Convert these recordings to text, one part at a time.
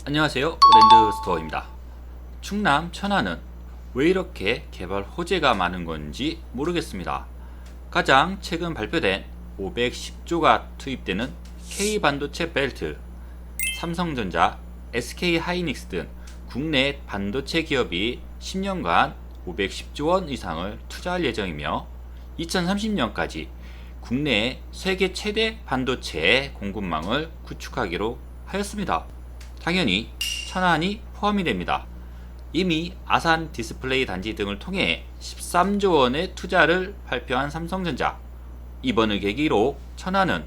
안녕하세요, 랜드스토어입니다. 충남 천안은 왜 이렇게 개발 호재가 많은 건지 모르겠습니다. 가장 최근 발표된 510조가 투입되는 K반도체 벨트, 삼성전자, SK하이닉스 등 국내 반도체 기업이 10년간 510조 원 이상을 투자할 예정이며 2030년까지 국내의 세계 최대 반도체 공급망을 구축하기로 하였습니다. 당연히 천안이 포함이 됩니다. 이미 아산 디스플레이 단지 등을 통해 13조 원의 투자를 발표한 삼성전자, 이번을 계기로 천안은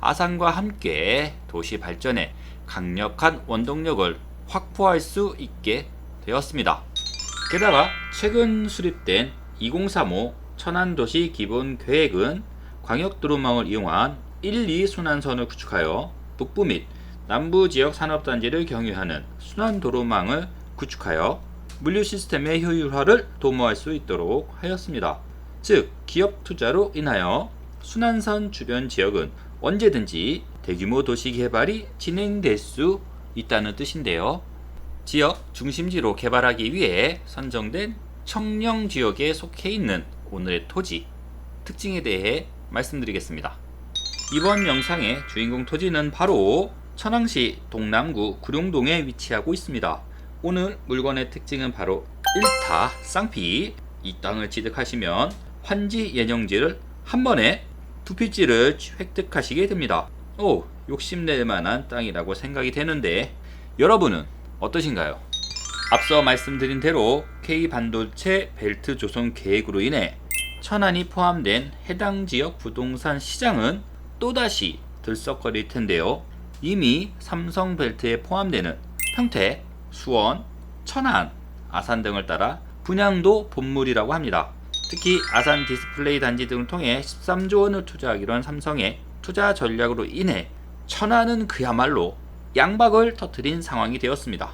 아산과 함께 도시 발전에 강력한 원동력을 확보할 수 있게 되었습니다. 게다가 최근 수립된 2035 천안도시 기본계획은 광역도로망을 이용한 1, 2 순환선을 구축하여 북부 및 남부 지역 산업단지를 경유하는 순환도로망을 구축하여 물류 시스템의 효율화를 도모할 수 있도록 하였습니다. 즉, 기업 투자로 인하여 순환선 주변 지역은 언제든지 대규모 도시 개발이 진행될 수 있다는 뜻인데요. 지역 중심지로 개발하기 위해 선정된 청령 지역에 속해 있는 오늘의 토지 특징에 대해 말씀드리겠습니다. 이번 영상의 주인공 토지는 바로 천안시 동남구 구룡동에 위치하고 있습니다. 오늘 물건의 특징은 바로 1타 쌍피. 이 땅을 취득하시면 환지 예정지를 한 번에 두 필지를 획득하시게 됩니다. 욕심낼 만한 땅이라고 생각이 되는데 여러분은 어떠신가요? 앞서 말씀드린 대로 K반도체 벨트 조성 계획으로 인해 천안이 포함된 해당 지역 부동산 시장은 또다시 들썩거릴 텐데요. 이미 삼성벨트에 포함되는 평택, 수원, 천안, 아산 등을 따라 분양도 본물이라고 합니다. 특히 아산 디스플레이 단지 등을 통해 13조 원을 투자하기로 한 삼성의 투자 전략으로 인해 천안은 그야말로 양박을 터뜨린 상황이 되었습니다.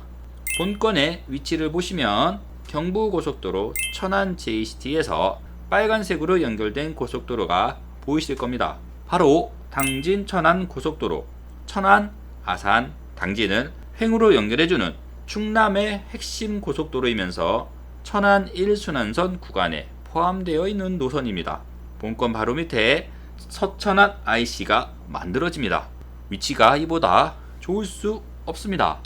본건의 위치를 보시면 경부고속도로 천안 JCT에서 빨간색으로 연결된 고속도로가 보이실 겁니다. 바로 당진 천안 고속도로, 천안, 아산, 당진을 횡으로 연결해주는 충남의 핵심 고속도로이면서 천안 1순환선 구간에 포함되어 있는 노선입니다. 본건 바로 밑에 서천안 IC가 만들어집니다. 위치가 이보다 좋을 수 없습니다.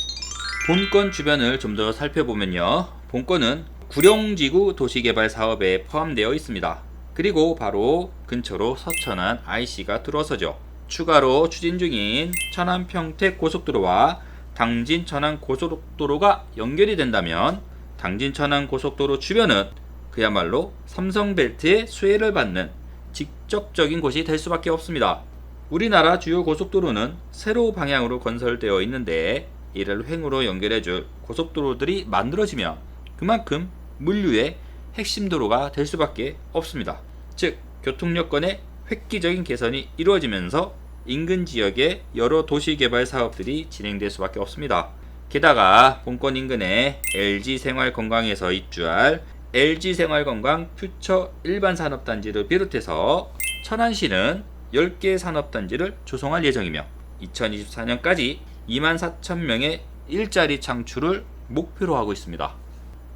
본건 주변을 좀 더 살펴보면요. 본건은 구룡지구 도시개발 사업에 포함되어 있습니다. 그리고 바로 근처로 서천안 IC가 들어서죠. 추가로 추진 중인 천안 평택 고속도로와 당진 천안 고속도로가 연결이 된다면 당진 천안 고속도로 주변은 그야말로 삼성벨트의 수혜를 받는 직접적인 곳이 될 수밖에 없습니다. 우리나라 주요 고속도로는 세로 방향으로 건설되어 있는데 이를 횡으로 연결해줄 고속도로들이 만들어지면 그만큼 물류의 핵심 도로가 될 수밖에 없습니다. 즉, 교통여건의 획기적인 개선이 이루어지면서 인근 지역의 여러 도시개발 사업들이 진행될 수밖에 없습니다. 게다가 본건 인근에 LG생활건강에서 입주할 LG생활건강 퓨처 일반산업단지를 비롯해서 천안시는 10개 산업단지를 조성할 예정이며 2024년까지 24,000명의 일자리 창출을 목표로 하고 있습니다.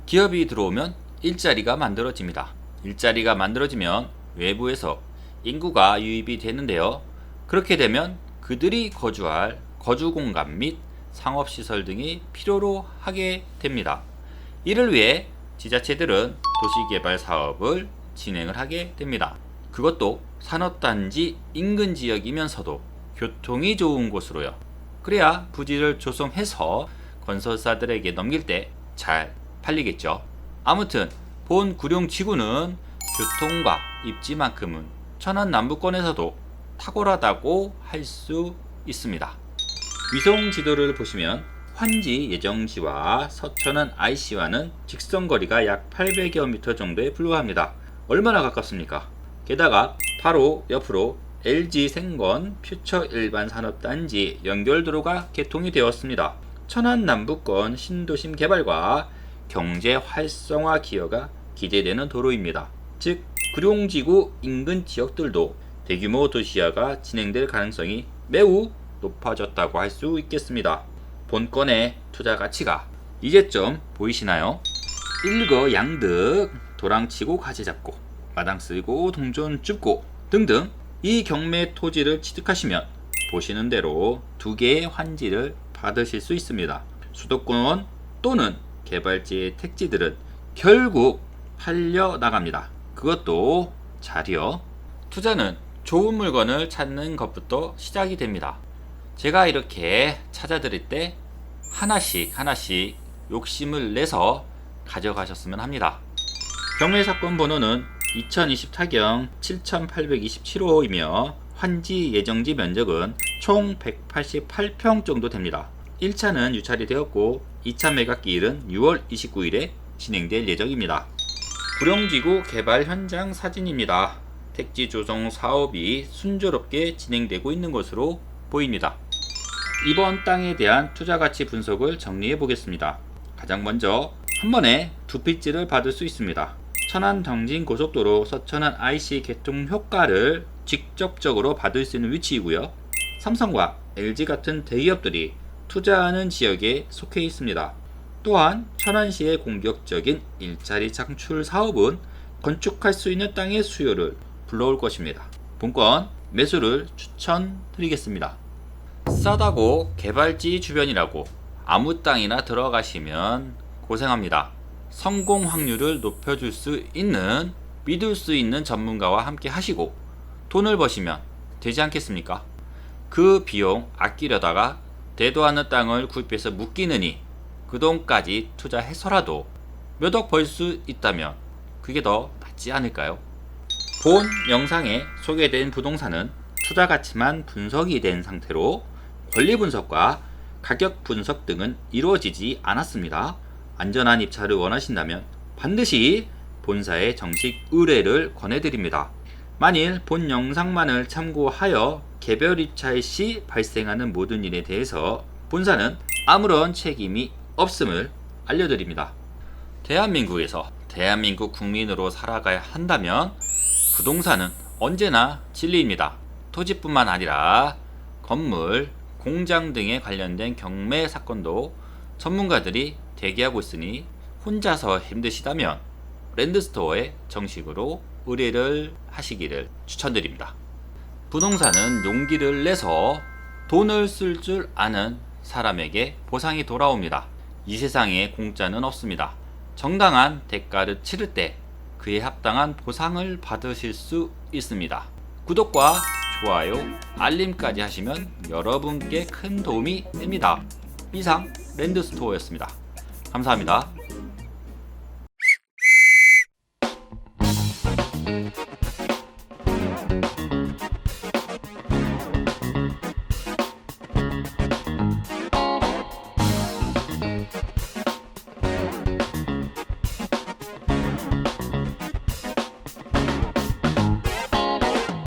기업이 들어오면 일자리가 만들어집니다. 일자리가 만들어지면 외부에서 인구가 유입이 되는데요. 그렇게 되면 그들이 거주할 거주공간 및 상업시설 등이 필요로 하게 됩니다. 이를 위해 지자체들은 도시개발 사업을 진행을 하게 됩니다. 그것도 산업단지 인근 지역이면서도 교통이 좋은 곳으로요. 그래야 부지를 조성해서 건설사들에게 넘길 때 잘 팔리겠죠. 아무튼 본 구룡지구는 교통과 입지만큼은 천안 남부권에서도 탁월하다고 할 수 있습니다. 위성 지도를 보시면 환지 예정지와 서천안 IC와는 직선거리가 약 800여 미터 정도에 불과합니다. 얼마나 가깝습니까? 게다가 바로 옆으로 LG생건 퓨처 일반산업단지 연결도로가 개통이 되었습니다. 천안 남부권 신도심 개발과 경제 활성화 기여가 기대되는 도로입니다. 즉, 구룡지구 인근 지역들도 대규모 도시화가 진행될 가능성이 매우 높아졌다고 할 수 있겠습니다. 본건의 투자 가치가 이제 좀 보이시나요? 일거양득 도랑치고 가지 잡고 마당 쓰고 동전 줍고 등등 이 경매 토지를 취득하시면 보시는 대로 두 개의 환지를 받으실 수 있습니다. 수도권 또는 개발지의 택지들은 결국 팔려 나갑니다. 그것도 잘이요. 투자는 좋은 물건을 찾는 것부터 시작이 됩니다. 제가 이렇게 찾아드릴 때 하나씩 욕심을 내서 가져가셨으면 합니다. 경매 사건 번호는 2024경 7827호이며 환지 예정지 면적은 총 188평 정도 됩니다. 1차는 유찰이 되었고 2차 매각기일은 6월 29일에 진행될 예정입니다. 구룡지구 개발 현장 사진입니다. 택지 조성 사업이 순조롭게 진행되고 있는 것으로 보입니다. 이번 땅에 대한 투자 가치 분석을 정리해 보겠습니다. 가장 먼저 한 번에 두 필지를 받을 수 있습니다. 천안 당진고속도로 서천안 IC 개통 효과를 직접적으로 받을 수 있는 위치이고요. 삼성과 LG 같은 대기업들이 투자하는 지역에 속해 있습니다. 또한 천안시의 공격적인 일자리 창출 사업은 건축할 수 있는 땅의 수요를 불러올 것입니다. 본건 매수를 추천드리겠습니다. 싸다고 개발지 주변이라고 아무 땅이나 들어가시면 고생합니다. 성공 확률을 높여줄 수 있는 믿을 수 있는 전문가와 함께 하시고 돈을 버시면 되지 않겠습니까? 그 비용 아끼려다가 되도 않는 땅을 구입해서 묶이느니 그 돈까지 투자해서라도 몇 억 벌 수 있다면 그게 더 낫지 않을까요? 본 영상에 소개된 부동산은 투자 가치만 분석이 된 상태로 권리 분석과 가격 분석 등은 이루어지지 않았습니다. 안전한 입찰을 원하신다면 반드시 본사에 정식 의뢰를 권해드립니다. 만일 본 영상만을 참고하여 개별 입찰 시 발생하는 모든 일에 대해서 본사는 아무런 책임이 없음을 알려드립니다. 대한민국에서 대한민국 국민으로 살아가야 한다면 부동산은 언제나 진리입니다. 토지뿐만 아니라 건물, 공장 등에 관련된 경매 사건도 전문가들이 대기하고 있으니 혼자서 힘드시다면 랜드스토어에 정식으로 의뢰를 하시기를 추천드립니다. 부동산은 용기를 내서 돈을 쓸 줄 아는 사람에게 보상이 돌아옵니다. 이 세상에 공짜는 없습니다. 정당한 대가를 치를 때 그에 합당한 보상을 받으실 수 있습니다. 구독과 좋아요, 알림까지 하시면 여러분께 큰 도움이 됩니다. 이상 랜드스토어였습니다. 감사합니다.